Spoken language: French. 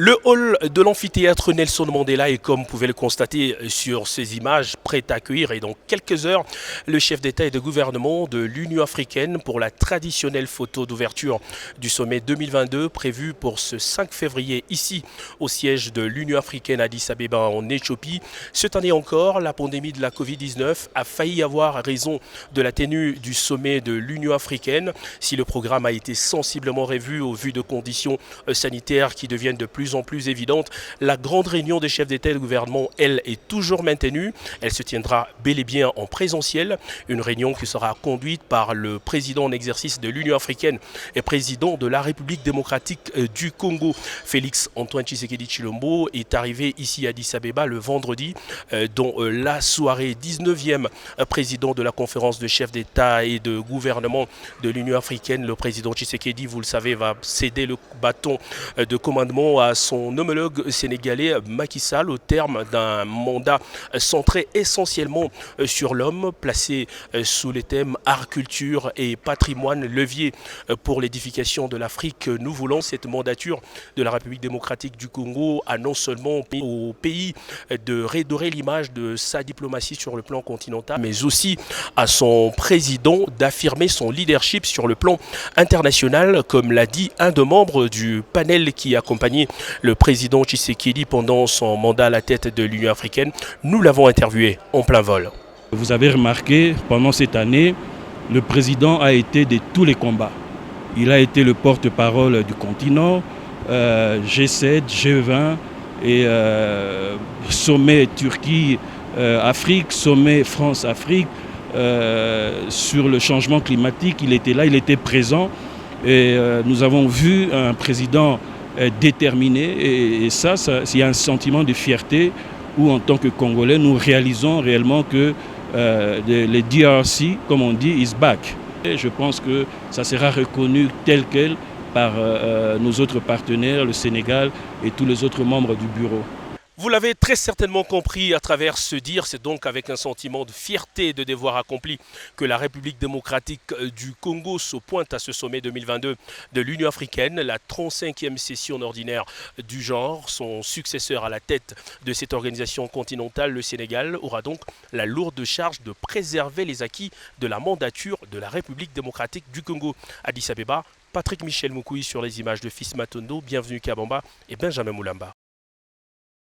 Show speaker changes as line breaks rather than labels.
Le hall de l'amphithéâtre Nelson Mandela est, comme vous pouvez le constater sur ces images, prêt à accueillir et dans quelques heures le chef d'État et de gouvernement de l'Union africaine pour la traditionnelle photo d'ouverture du sommet 2022 prévu pour ce 5 février ici au siège de l'Union africaine à Addis Abeba en Éthiopie. Cette année encore, la pandémie de la Covid-19 a failli avoir raison de la tenue du sommet de l'Union africaine. Si le programme a été sensiblement revu au vu de conditions sanitaires qui deviennent de plus en plus évidente, la grande réunion des chefs d'État et de gouvernement, elle, est toujours maintenue. Elle se tiendra bel et bien en présentiel. Une réunion qui sera conduite par le président en exercice de l'Union africaine et président de la République démocratique du Congo. Félix Antoine Tshisekedi Tshilombo est arrivé ici à Addis Abeba le vendredi, dont la soirée 19e président de la conférence de chefs d'État et de gouvernement de l'Union africaine. Le président Tshisekedi, vous le savez, va céder le bâton de commandement à son homologue sénégalais Macky Sall au terme d'un mandat centré essentiellement sur l'homme, placé sous les thèmes art, culture et patrimoine, levier pour l'édification de l'Afrique. Nous voulons cette mandature de la République démocratique du Congo à non seulement au pays de redorer l'image de sa diplomatie sur le plan continental, mais aussi à son président d'affirmer son leadership sur le plan international, comme l'a dit un des membres du panel qui accompagnait le président Tshisekedi pendant son mandat à la tête de l'Union africaine. Nous l'avons interviewé en plein vol.
Vous avez remarqué, pendant cette année, le président a été de tous les combats. Il a été le porte-parole du continent, G7, G20 et sommet Turquie-Afrique, sommet France-Afrique. Sur le changement climatique, il était là, il était présent. Et nous avons vu un président déterminé et ça, il y a un sentiment de fierté où en tant que Congolais, nous réalisons réellement que le DRC, comme on dit, is back. Et je pense que ça sera reconnu tel quel par nos autres partenaires, le Sénégal et tous les autres membres du bureau.
Vous l'avez très certainement compris à travers ce dire, c'est donc avec un sentiment de fierté et de devoir accompli que la République démocratique du Congo se pointe à ce sommet 2022 de l'Union africaine, la 35e session ordinaire du genre. Son successeur à la tête de cette organisation continentale, le Sénégal, aura donc la lourde charge de préserver les acquis de la mandature de la République démocratique du Congo. Addis Abeba, Patrick Michel Moukoui sur les images de Fils Matondo, bienvenue Kabamba et Benjamin Moulamba.